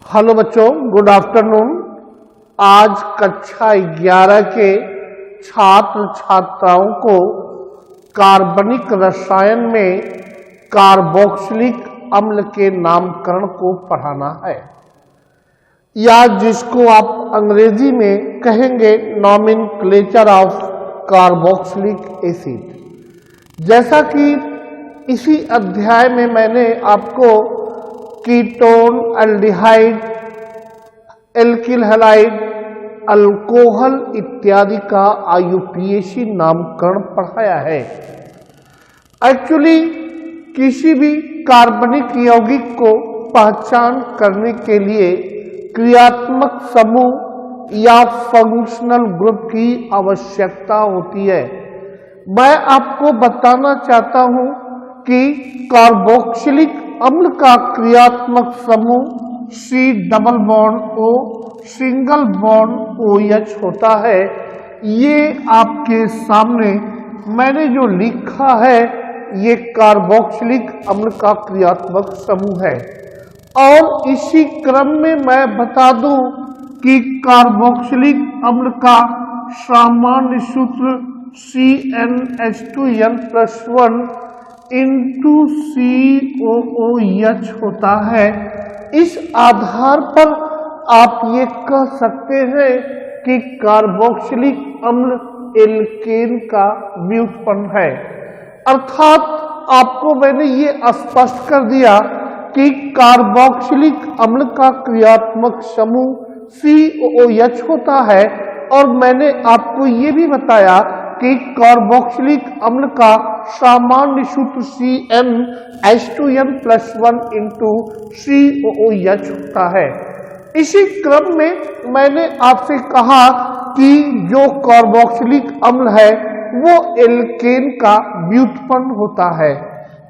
Hello बच्चों, good afternoon. आज कक्षा 11 के छात्र छात्राओं को कार्बनिक रसायन में कार्बोक्सिलिक अम्ल के नामकरण को पढ़ाना है, या जिसको आप अंग्रेजी में कहेंगे नॉमेनक्लेचर ऑफ कार्बोक्सिलिक एसिड। जैसा कि इसी अध्याय में मैंने आपको ketone, aldehyde, alkyl halide, alcohol इत्यादि का IUPAC नामकरण पढ़ाया है। एक्चुअली किसी भी कार्बनिक यौगिक को पहचान करने के लिए क्रियात्मक समूह या फंक्शनल ग्रुप की आवश्यकता होती है। मैं आपको बताना चाहता हूं कि कार्बोक्सिलिक अम्ल का क्रियात्मक समूह C double bond O single bond OH होता है। ये आपके सामने मैंने जो लिखा है ये कार्बोक्सिलिक अम्ल का क्रियात्मक समूह है। और इसी क्रम में मैं बता दूं कि कार्बोक्सिलिक अम्ल का सामान्य सूत्र CnH2n+1 इंटू COOH होता है। इस आधार पर आप ये कह सकते हैं कि कार्बोक्सिलिक अम्ल एल्केन का व्युत्पन्न है। अर्थात आपको मैंने ये स्पष्ट कर दिया कि कार्बोक्सिलिक अम्ल का क्रियात्मक समूह COOH होता है, और मैंने आपको ये भी बताया कि कार्बोक्सिलिक अम्ल का सामान्य सूत्र CnH2n+1 इंटू COOH होता है। इसी क्रम में मैंने आपसे कहा कि जो कार्बोक्सिलिक अम्ल है वो एल्केन का व्युत्पन्न होता है।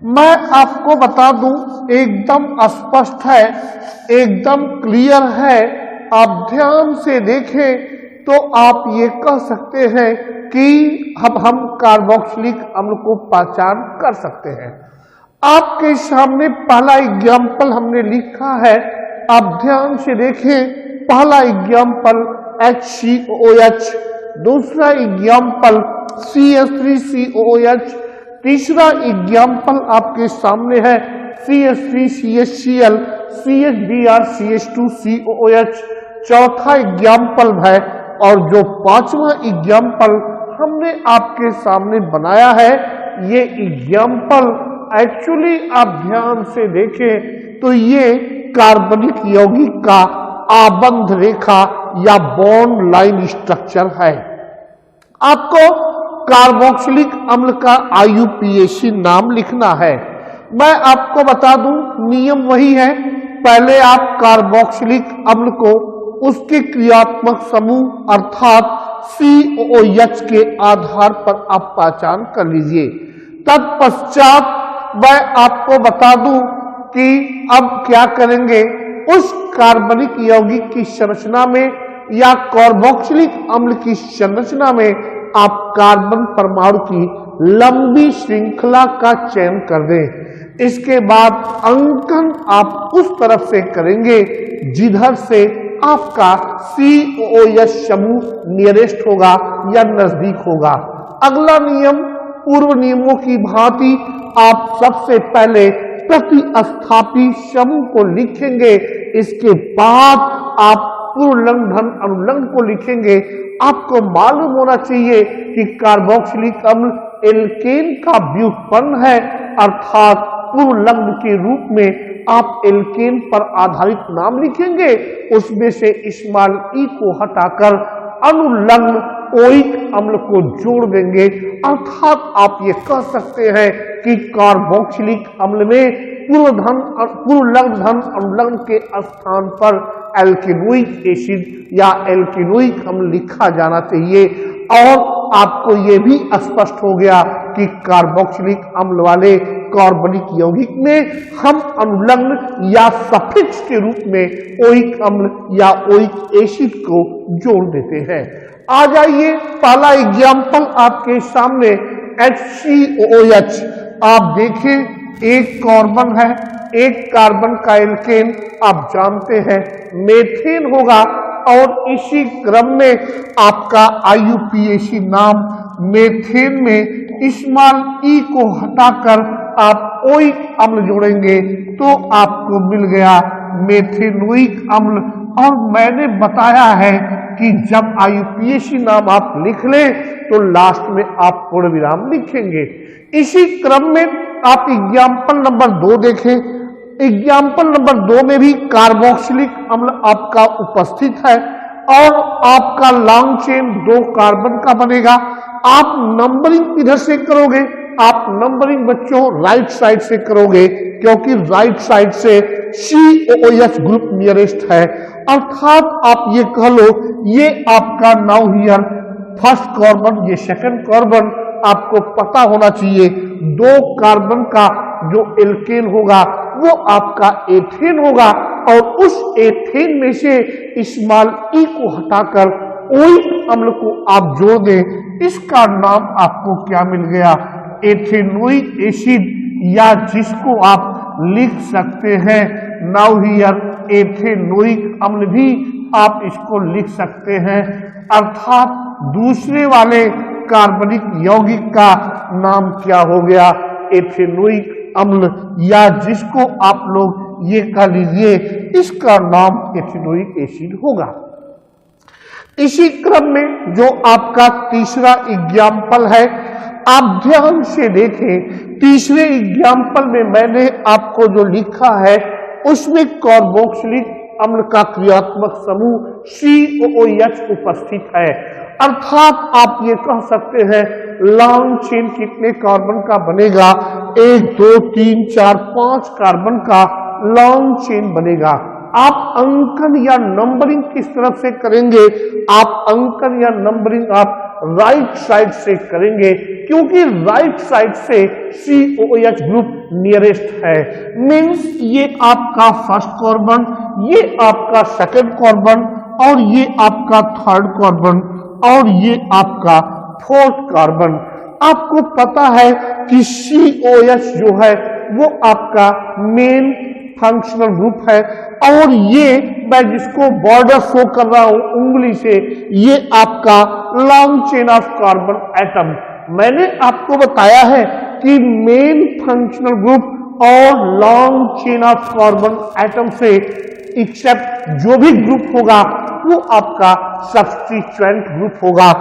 मैं आपको बता दूं, एकदम स्पष्ट है, एकदम क्लियर है। आप ध्यान से देखें तो आप ये कह सकते हैं कि हम कार्बोक्सिलिक अम्ल को पहचान कर सकते हैं। आपके सामने पहला एग्जाम्पल हमने लिखा है, आप ध्यान से देखें। पहला एग्जाम्पल HCOOH, दूसरा एग्जाम्पल CH3COOH, तीसरा एग्जाम्पल आपके सामने है CH3CHCl, CHBrCH2COOH, चौथा एग्जाम्पल है। और जो पांचवा एग्जाम्पल हमने आपके सामने बनाया है, ये एग्जाम्पल एक्चुअली आप ध्यान से देखें तो ये कार्बनिक यौगिक का आबंध रेखा या बॉन्ड लाइन स्ट्रक्चर है। आपको कार्बोक्सिलिक अम्ल का IUPAC नाम लिखना है। मैं आपको बता दूं, नियम वही है। पहले आप कार्बोक्सिलिक अम्ल को उसके क्रियात्मक समूह अर्थात COOH के आधार पर आप पहचान कर लीजिए। तत्पश्चात मैं आपको बता दूं कि अब क्या करेंगे, उस कार्बनिक यौगिक की संरचना में या कार्बोक्सिलिक अम्ल की संरचना में आप कार्बन परमाणु की लंबी श्रृंखला का चयन कर दें। इसके बाद अंकन आप उस तरफ से करेंगे जिधर से आपका COOH समूह नियरेस्ट होगा या नजदीक होगा। अगला नियम पूर्व नियमों की भांति आप सबसे पहले प्रतिस्थापी समूह को लिखेंगे। इसके बाद आप पूर्वलंघ धन अनुलंघ को लिखेंगे। आपको मालूम होना चाहिए कि कार्बोक्सिलिक अम्ल एल्केन का व्युत्पन्न है, अर्थात पूर्वलंघ के रूप में आप एल्केन पर आधारित नाम लिखेंगे। उसमें से स्मॉल ई को हटाकर अनुलंघ ओइक अम्ल को जोड़ देंगे। अर्थात आप ये कह सकते हैं कि कार्बोक्सिलिक अम्ल में पूर्वलंघ धन अनुलंघ के स्थान पर एल्केनोइक एसिड या एल्केनोइक अम्ल लिखा जाना चाहिए। और आपको ये भी स्पष्ट हो गया कि कार्बोक्सिलिक अम्ल वाले कार्बनिक यौगिक में हम अनुलग्न या सफिक्स के रूप में ओइक अम्ल या ओइक एसिड को जोड़ देते हैं। आ जाइए, पहला एग्जाम्पल आपके सामने HCOOH। आप देखें एक कार्बन है, एक कार्बन का एल्केन आप जानते हैं मेथेन होगा, और इसी क्रम में आपका IUPAC नाम मेथेन में स्मॉल ई को हटाकर आप ओइक अम्ल जोड़ेंगे तो आपको मिल गया मेथेनोइक अम्ल। और मैंने बताया है कि जब IUPAC नाम आप लिख लें तो लास्ट में आप पूर्ण विराम लिखेंगे। इसी क्रम में आप एग्जाम्पल नंबर 2 देखें। एग्जाम्पल नंबर 2 में भी कार्बोक्सिलिक अम्ल आपका उपस्थित है और आपका लॉन्ग चेन 2 कार्बन का बनेगा। आप नंबरिंग इधर से करोगे, आप नंबरिंग बच्चों राइट साइड से करोगे क्योंकि राइट साइड से COOH ग्रुप नियरेस्ट है, अर्थात आप ये कह लो ये आपका नाउ हियर फर्स्ट कार्बन, ये सेकंड कार्बन आपको पता होना चाहिए। 2 कार्बन का जो एल्केन होगा वो आपका एथेन होगा और उस एथेन में से स्मॉल ई को हटाकर ओइक अम्ल को आप जोड़ दें, इसका नाम आपको क्या मिल गया? एथेनोइक एसिड, या जिसको आप लिख सकते हैं नाउ हियर एथेनोइक अम्ल भी आप इसको लिख सकते हैं। अर्थात दूसरे वाले कार्बनिक यौगिक का नाम क्या हो गया? एथेनोइक अम्ल, या जिसको आप लोग ये कह लीजिए इसका नाम एथेनोइक एसिड होगा। इसी क्रम में जो आपका तीसरा एग्जाम्पल है, आप ध्यान से देखें। तीसरे एग्जाम्पल में मैंने आपको जो लिखा है उसमें कार्बोक्सिलिक अम्ल का क्रियात्मक समूह COOH उपस्थित है, अर्थात आप ये कह सकते हैं लॉन्ग चेन कितने कार्बन का बनेगा? 1 2 3 4 5 कार्बन का लॉन्ग चेन बनेगा। आप अंकन या नंबरिंग किस तरफ से करेंगे? आप अंकन या नंबरिंग आप राइट साइड से करेंगे क्योंकि राइट साइड से COOH ग्रुप नियरेस्ट है। मीन्स ये आपका फर्स्ट कार्बन, ये आपका सेकंड कार्बन, और ये आपका थर्ड कार्बन, और ये आपका फोर्थ कार्बन। आपको पता है कि COH जो है वो आपका मेन फंक्शनल ग्रुप है, और ये मैं जिसको बॉर्डर शो कर रहा हूं उंगली से, ये आपका long chain of carbon atom. मैंने आपको बताया है कि मेन फंक्शनल ग्रुप और long chain of carbon atom से एक्सेप्ट जो भी ग्रुप होगा वो आपका सब्स्टिट्यूएंट ग्रुप होगा।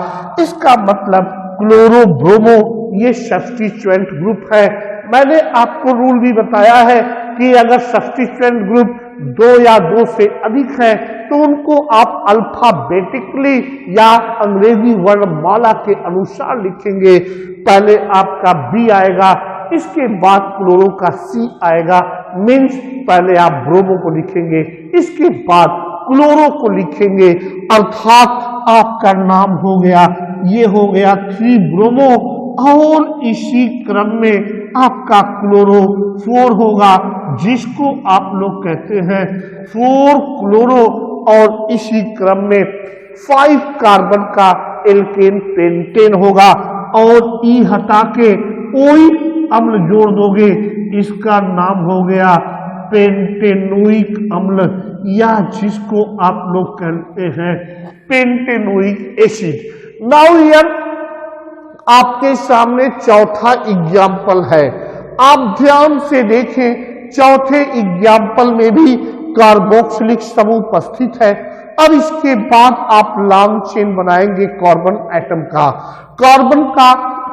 इसका मतलब क्लोरो ब्रोमो ये सब्स्टिट्यूएंट ग्रुप है। मैंने आपको रूल भी बताया है कि अगर सब्स्टिट्यूएंट ग्रुप 2 या 2 से अधिक है तो उनको आप अल्फाबेटिकली या अंग्रेजी वर्णमाला के अनुसार लिखेंगे। पहले आपका B आएगा, इसके बाद क्लोरो का C आएगा, मीन्स पहले आप ब्रोमो को लिखेंगे, इसके बाद क्लोरो को लिखेंगे, अर्थात आपका नाम हो गया, ये हो गया 3 ब्रोमो, और इसी क्रम में आपका क्लोरो 4 होगा जिसको आप लोग कहते हैं 4 क्लोरो, और इसी क्रम में 5 कार्बन का एल्केन पेंटेन होगा, और ई हटा के ओइक अम्ल जोड़ दोगे, इसका नाम हो गया पेंटेनोइक अम्ल, या जिसको आप लोग कहते हैं पेंटेनोइक एसिड। नाउ हियर आपके सामने चौथा एग्जाम्पल है। आप ध्यान से देखें, चौथे एग्जाम्पल में भी कार्बोक्सिलिक समूह उपस्थित है। अब इसके बाद आप लॉन्ग चेन बनाएंगे कार्बन एटम का।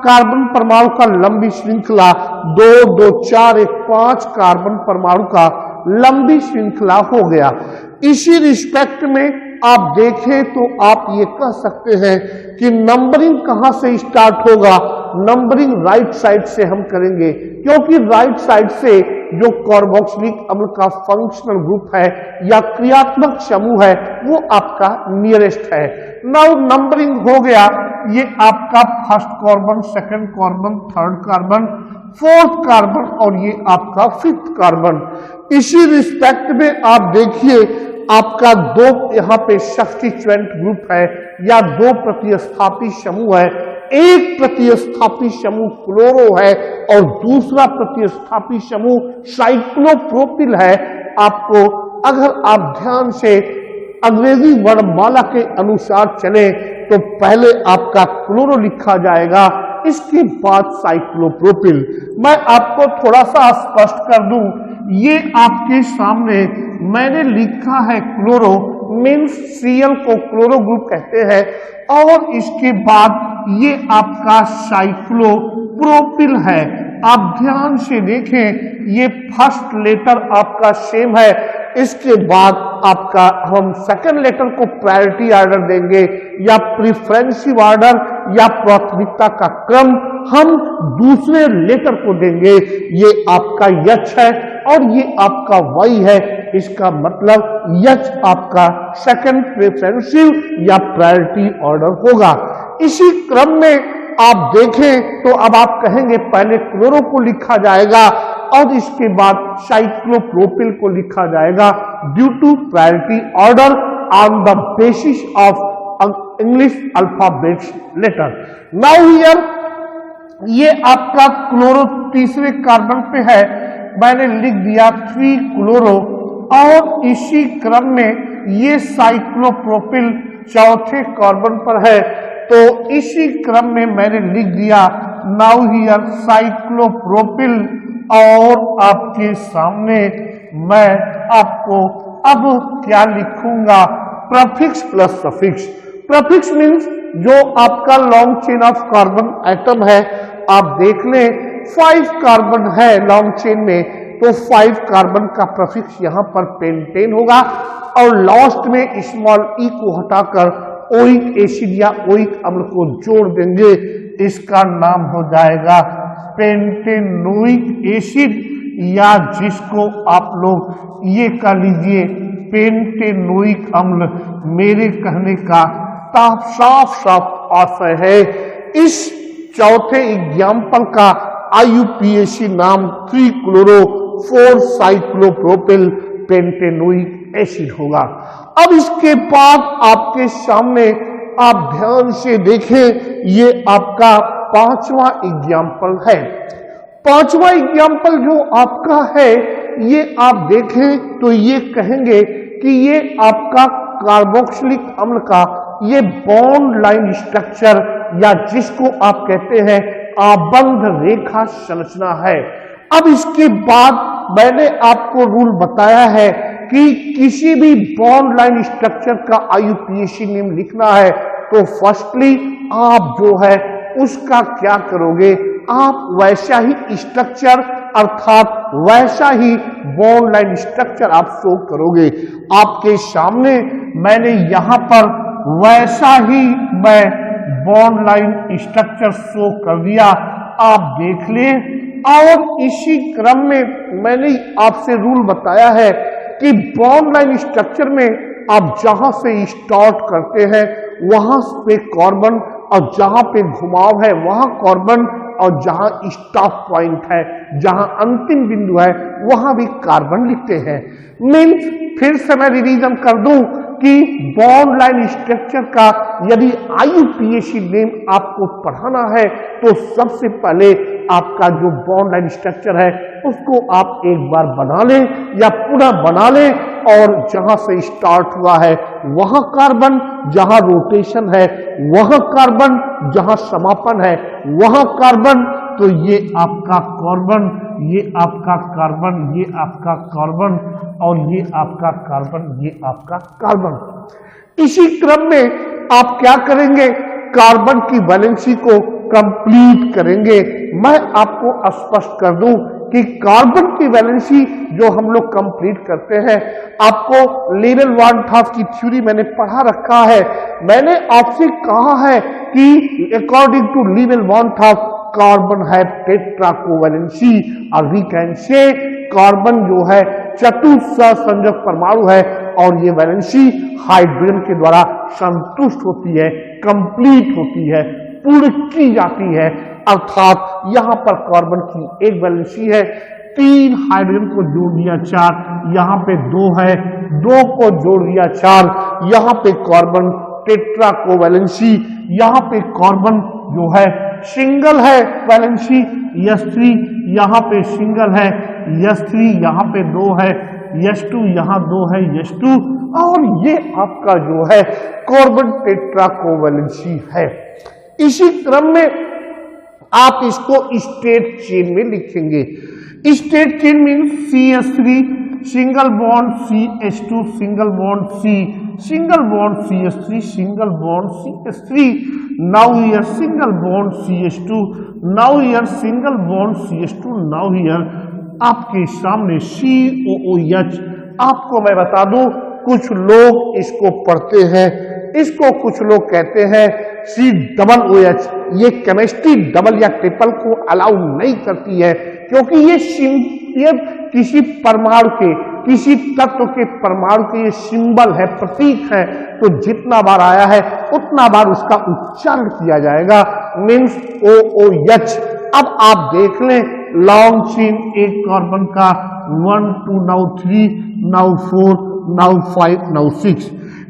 कार्बन परमाणु का लंबी श्रृंखला 2 2 4 1 5 कार्बन परमाणु का लंबी श्रृंखला हो गया। इसी रिस्पेक्ट में आप देखें तो आप ये कह सकते हैं कि नंबरिंग कहां से स्टार्ट होगा? नंबरिंग राइट साइड से हम करेंगे क्योंकि राइट साइड से जो कार्बोक्सिलिक अम्ल का फंक्शनल ग्रुप है या क्रियात्मक समूह है वो आपका नियरेस्ट है। नाउ नंबरिंग हो गया, ये आपका first carbon, second carbon, third carbon, fourth carbon, और ये आपका फिफ्थ कार्बन। इसी रिस्पेक्ट में आप देखिए आपका 2 यहाँ पे सब्स्टिट्यूएंट ग्रुप है या 2 प्रतिस्थापी समूह है, एक प्रतिस्थापी समूह क्लोरो है और दूसरा प्रतिस्थापी समूह साइक्लोप्रोपिल है। आपको अगर आप ध्यान से अंग्रेजी वर्णमाला के अनुसार चले तो पहले आपका क्लोरो लिखा जाएगा, इसके बाद साइक्लोप्रोपिल। मैं आपको थोड़ा सा स्पष्ट कर दूं, ये आपके सामने मैंने लिखा है क्लोरो, मीन्स Cl को क्लोरो ग्रुप कहते हैं, और इसके बाद ये आपका साइक्लोप्रोपिल है। आप ध्यान से देखें, ये फर्स्ट लेटर आपका सेम है, इसके बाद आपका हम सेकंड लेटर को प्रायोरिटी ऑर्डर देंगे या प्रिफरेंसिव ऑर्डर या प्राथमिकता का क्रम हम दूसरे लेटर को देंगे। ये आपका यच है और ये आपका वाई है, इसका मतलब यच आपका सेकंड प्रेफरेंसिव या प्रायोरिटी ऑर्डर होगा। इसी क्रम में आप देखें तो अब आप कहेंगे पहले क्लोरो को लिखा जाएगा और इसके बाद साइक्लोप्रोपिल को लिखा जाएगा due to priority order on the basis of English alphabets letter. Now here ये आपका क्लोरो तीसरे कार्बन पे है, मैंने लिख दिया 3 क्लोरो, और इसी क्रम में ये साइक्लोप्रोपिल चौथे कार्बन पर है, तो इसी क्रम में मैंने लिख दिया नाउ हियर साइक्लोप्रोपिल, और आपके सामने मैं आपको अब क्या लिखूंगा, prefix plus suffix. Prefix means जो आपका long chain of carbon atom है, आप देख लें 5 कार्बन है लॉन्ग चेन में, तो 5 कार्बन का प्रफिक्स यहां पर पेंटेन होगा, और लास्ट में स्मॉल ई को हटाकर ओइक एसिड या ओइक अम्ल को जोड़ देंगे, इसका नाम हो जाएगा पेंटेनोइक एसिड, या जिसको आप लोग ये कह लीजिए पेंटेनोइक अम्ल। मेरे कहने का साफ साफ आशय है इस चौथे एग्जाम्पल का IUPAC नाम 3 क्लोरो 4 साइक्लोप्रोपिल पेंटेनोइक एसिड होगा। अब इसके बाद आपके सामने आप ध्यान से देखें, ये आपका 5वां एग्जाम्पल है। 5वां एग्जाम्पल जो आपका है, ये आप देखें तो ये कहेंगे कि ये आपका कार्बोक्सिलिक अम्ल का ये बॉन्ड लाइन स्ट्रक्चर, या जिसको आप कहते हैं आबंध रेखा संरचना है। अब इसके बाद मैंने आपको रूल बताया है कि किसी भी बॉन्ड लाइन स्ट्रक्चर का IUPAC नेम लिखना है तो फर्स्टली आप जो है उसका क्या करोगे, आप वैसा ही स्ट्रक्चर अर्थात वैसा ही बॉन्ड लाइन स्ट्रक्चर आप शो करोगे। आपके सामने मैंने यहां पर वैसा ही मैं बॉन्ड लाइन स्ट्रक्चर शो कर दिया, आप देख लें। और इसी क्रम में मैंने आपसे रूल बताया है कि बॉन्ड लाइन स्ट्रक्चर में आप जहां से स्टार्ट करते हैं वहां पे कार्बन, और जहां पे घुमाव है वहां कार्बन, और जहां स्टॉप पॉइंट है, जहां अंतिम बिंदु है, वहां भी कार्बन लिखते हैं। मीन्स फिर से मैं रिवीजन कर दूं कि बॉन्ड लाइन स्ट्रक्चर का यदि IUPAC नेम आपको पढ़ाना है तो सबसे पहले आपका जो बॉन्ड लाइन स्ट्रक्चर है उसको आप एक बार बना लें या पुनः बना लें, और जहां से स्टार्ट हुआ है वहां कार्बन, जहां रोटेशन है वहां कार्बन, जहां समापन है वहां कार्बन, तो ये आपका कार्बन, ये आपका कार्बन, ये आपका कार्बन, और ये आपका कार्बन, ये आपका कार्बन। इसी क्रम में आप क्या करेंगे, कार्बन की वैलेंसी को कंप्लीट करेंगे। मैं आपको स्पष्ट कर दूं कि कार्बन की वैलेंसी जो हम लोग कंप्लीट करते हैं, आपको लेवल 1 हाफ की थ्योरी मैंने पढ़ा रखा है। मैंने आपसे कहा है कि according to level 1 half carbon है टेट्रा कोवैलेंसी, और वी कैन से कार्बन जो है चतुसंयोजक परमाणु है, और ये वैलेंसी हाइड्रोजन के द्वारा संतुष्ट होती है, कंप्लीट होती है, पूर्ण की जाती है। अर्थात यहां पर कार्बन की एक वैलेंसी है, 3 हाइड्रोजन को जोड़ दिया 4, यहां पे 2 है, 2 को जोड़ दिया 4, यहां पे कार्बन टेट्रा कोवैलेंसी यहाँ पे कार्बन जो है सिंगल है, वैलेंसी H3 यहाँ पे सिंगल है, H3 यहाँ पे 2 है, H2 यहाँ 2 है, H2, और ये आपका जो है कार्बन टेट्रा कोवैलेंसी है। इसी क्रम में आप इसको स्टेट चेन में लिखेंगे। State chain means CH3 single bond CH2 single bond C single bond CH3 single bond CH3, now here single bond CH2, now here single bond CH2, now here आपके सामने COOH। आपको मैं बता दूं, कुछ लोग इसको पढ़ते हैं, इसको कुछ लोग कहते हैं COOH। ये केमिस्ट्री डबल या ट्रिपल को अलाउ नहीं करती है, क्योंकि ये किसी परमाणु के, किसी तत्व के परमाणु के ये सिंबल है, प्रतीक है, तो जितना बार आया है उतना बार उसका उच्चारण किया जाएगा, मीन्स OOH। अब आप देख लें लॉन्ग चेन एक कार्बन का 1 2 नाउ 3 नाउ 4 नाउ 5 नाउ 6।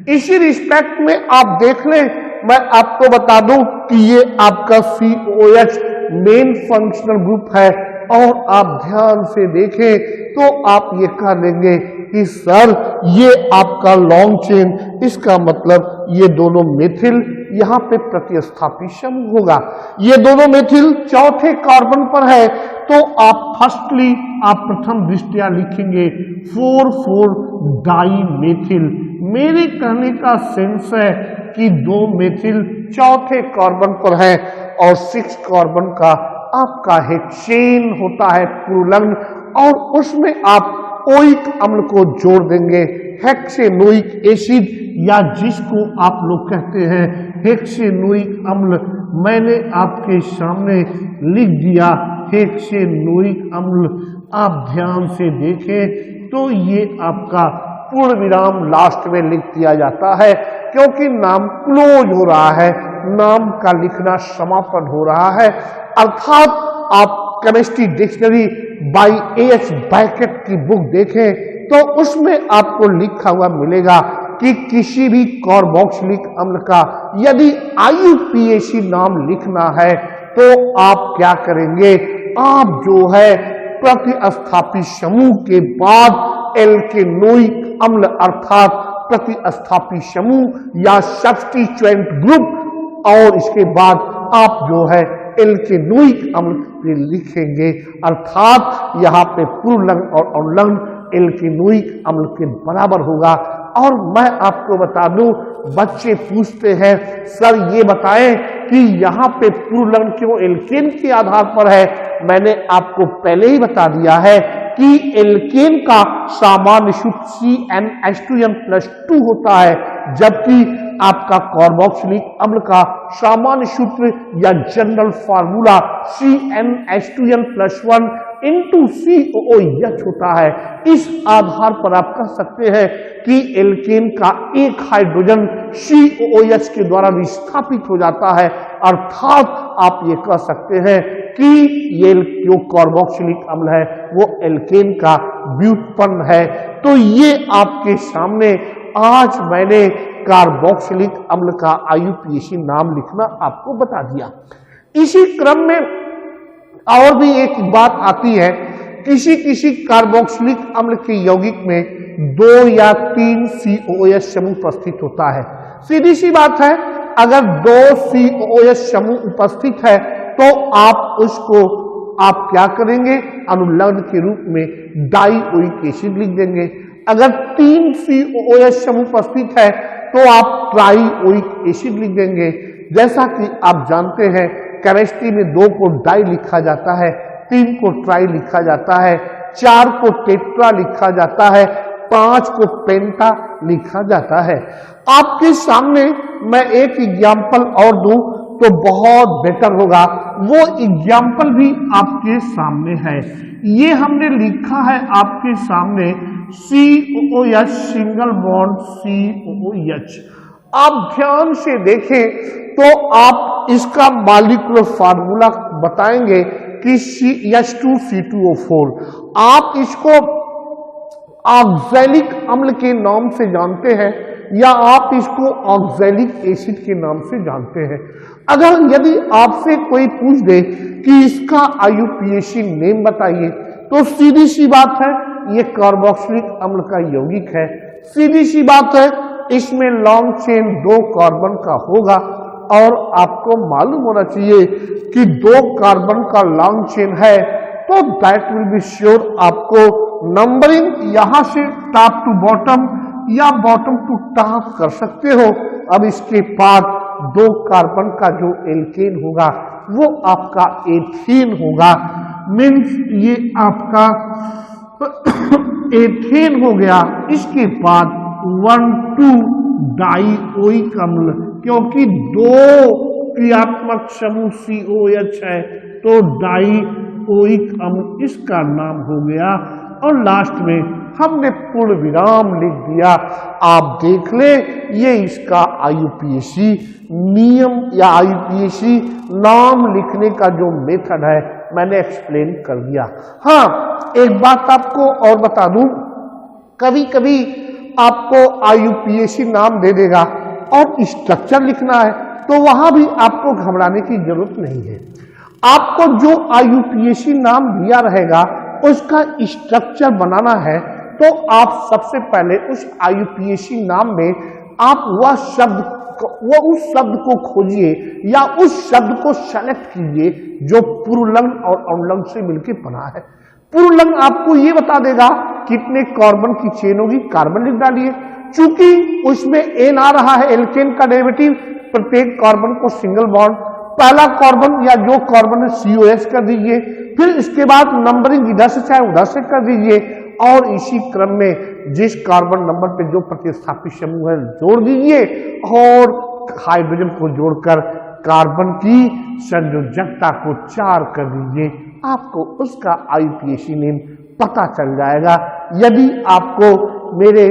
इसी रिस्पेक्ट में आप देख लें, मैं आपको बता दूं कि ये आपका COOH मेन फंक्शनल ग्रुप है, और आप ध्यान से देखें तो आप ये कह लेंगे कि सर ये आपका लॉन्ग चेन, इसका मतलब ये दोनों मेथिल यहाँ पे प्रतिस्थापित समूह होगा। ये दोनों मेथिल चौथे कार्बन पर है, तो आप फर्स्टली आप प्रथम दृष्टया लिखेंगे 4,4 डाई मेथिल। मेरे कहने का सेंस है कि 2 मेथिल चौथे कार्बन पर है, और 6 कार्बन का आपका हेक्सेन होता है पुरुलग्न, और उसमें आप ओइक अम्ल को जोड़ देंगे, हेक्सेनोइक एसिड, या जिसको आप लोग कहते हैं हेक्सेनोइक अम्ल। मैंने आपके सामने लिख दिया हेक्सेनोइक अम्ल। आप ध्यान से देखें तो ये आपका पूर्ण विराम लास्ट में लिख दिया जाता है, क्योंकि नाम क्लोज हो रहा है, नाम का लिखना समापन हो रहा है। अर्थात आप chemistry dictionary by AH Beckett की बुक देखें तो उसमें आपको लिखा हुआ मिलेगा कि किसी भी कार्बोक्सिलिक अम्ल का यदि IUPAC नाम लिखना है तो आप क्या करेंगे, आप जो है प्रतिस्थापित समूह के बाद एल्केनोइक अम्ल अर्थात प्रतिस्थापित समूह या सब्स्टिट्यूएंट ग्रुप, और इसके बाद आप जो है एल्केनोइक अम्ल पे लिखेंगे, अर्थात यहाँ पे पुरुलग्न और अनुलग्न एल्केनोइक अम्ल के बराबर होगा। और मैं आपको बता दूं, बच्चे पूछते हैं सर ये बताएं कि यहाँ पे पुरुलग्न क्यों एल्केन के आधार पर है। मैंने आपको पहले ही बता दिया है कि एल्केन का सामान्य सूत्र CnH2n+2 होता है, जबकि आपका कार्बोक्सिलिक अम्ल का सामान्य सूत्र या जनरल फार्मूला CnH2n+1 COOH होता है। इस आधार पर आप कह सकते हैं कि एल्केन का एक हाइड्रोजन COOH के द्वारा विस्थापित हो जाता है, अर्थात आप ये कह सकते हैं कि ये जो कार्बोक्सिलिक अम्ल है वो एल्केन का व्युत्पन्न है। तो ये आपके सामने आज मैंने कार्बोक्सिलिक अम्ल का IUPAC नाम लिखना आपको बता दिया। इसी क्रम में और भी एक बात आती है, किसी कार्बोक्सिलिक अम्ल के यौगिक में 2 या 3 COOH समूह उपस्थित होता है। सीधी सी बात है, अगर 2 COOH समूह उपस्थित है तो आप उसको आप क्या करेंगे, अनुलग्न के रूप में डाइओइक एसिड लिख देंगे। अगर 3 COOH समूह उपस्थित है तो आप ट्राइओइक एसिड लिख देंगे। जैसा कि आप जानते हैं केमिस्ट्री में 2 को डाई लिखा जाता है, 3 को ट्राई लिखा जाता है, 4 को टेट्रा लिखा जाता है, 5 को पेंटा लिखा जाता है। आपके सामने मैं एक एग्जाम्पल और दूं तो बहुत बेटर होगा। वो एग्जाम्पल भी आपके सामने है। ये हमने लिखा है आपके सामने COOH सिंगल बॉन्ड COOH। आप ध्यान से देखें तो आप इसका मॉलिक्यूलर फार्मूला बताएंगे कि H2C2O4। आप इसको ऑक्सैलिक अम्ल के नाम से जानते हैं, या आप इसको ऑक्सैलिक एसिड के नाम से जानते हैं। अगर यदि आपसे कोई पूछ दे कि इसका IUPAC नेम बताइए, तो सीधी सी बात है ये कार्बोक्सिलिक अम्ल का यौगिक है। सीधी सी बात है इसमें लॉन्ग चेन 2 कार्बन का होगा, और आपको मालूम होना चाहिए कि 2 कार्बन का लॉन्ग चेन है, तो दैट विल बी श्योर आपको नंबरिंग यहां से टॉप टू बॉटम या बॉटम टू टॉप कर सकते हो। अब इसके बाद 2 कार्बन का जो एल्केन होगा वो आपका एथेन होगा, मीन्स ये आपका एथेन हो गया। इसके बाद 1,2 डाइओइक अम्ल, क्योंकि 2 क्रियात्मक समूह COH है तो डाइओइक अम्ल इसका नाम हो गया। और लास्ट में हमने पूर्ण विराम लिख दिया। आप देख ले ये इसका IUPAC नियम या IUPAC नाम लिखने का जो मेथड है मैंने एक्सप्लेन कर दिया। हाँ, एक बात आपको और बता दूं, कभी कभी आपको IUPAC नाम दे देगा और स्ट्रक्चर लिखना है तो वहां भी आपको घबराने की जरूरत नहीं है। आपको जो IUPAC नाम दिया रहेगा उसका स्ट्रक्चर बनाना है, तो आप सबसे पहले उस IUPAC नाम में आप उस शब्द को खोजिए या उस शब्द को सेलेक्ट कीजिए जो पुरुलिंग और अनुलिंग से मिलकर बना है। पुरुलिंग आपको ये बता देगा कितने कार्बन की चेन होगी, कार्बन लिख डालिए। चूंकि उसमें N आ रहा है, एल्केन का डेरिवेटिव, प्रत्येक कार्बन को सिंगल बॉन्ड, पहला कार्बन या जो कार्बन है COH कर दीजिए, फिर इसके बाद नंबरिंग इधर से चाहे उधर से कर दीजिए, और इसी क्रम में जिस कार्बन नंबर पे जो प्रतिस्थापित समूह है जोड़ दीजिए, और हाइड्रोजन को जोड़कर कार्बन की संयोजकता को 4 कर दीजिए। आपको उसका IUPAC नेम पता चल जाएगा। यदि आपको मेरे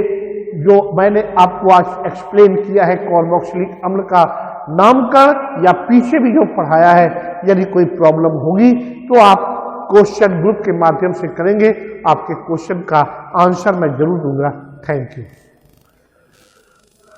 जो मैंने आपको आज एक्सप्लेन किया है कार्बोक्सिलिक अम्ल का नामकरण या पीछे भी जो पढ़ाया है, यदि कोई प्रॉब्लम होगी तो आप क्वेश्चन ग्रुप के माध्यम से करेंगे। आपके क्वेश्चन का आंसर मैं जरूर दूंगा। Thank you.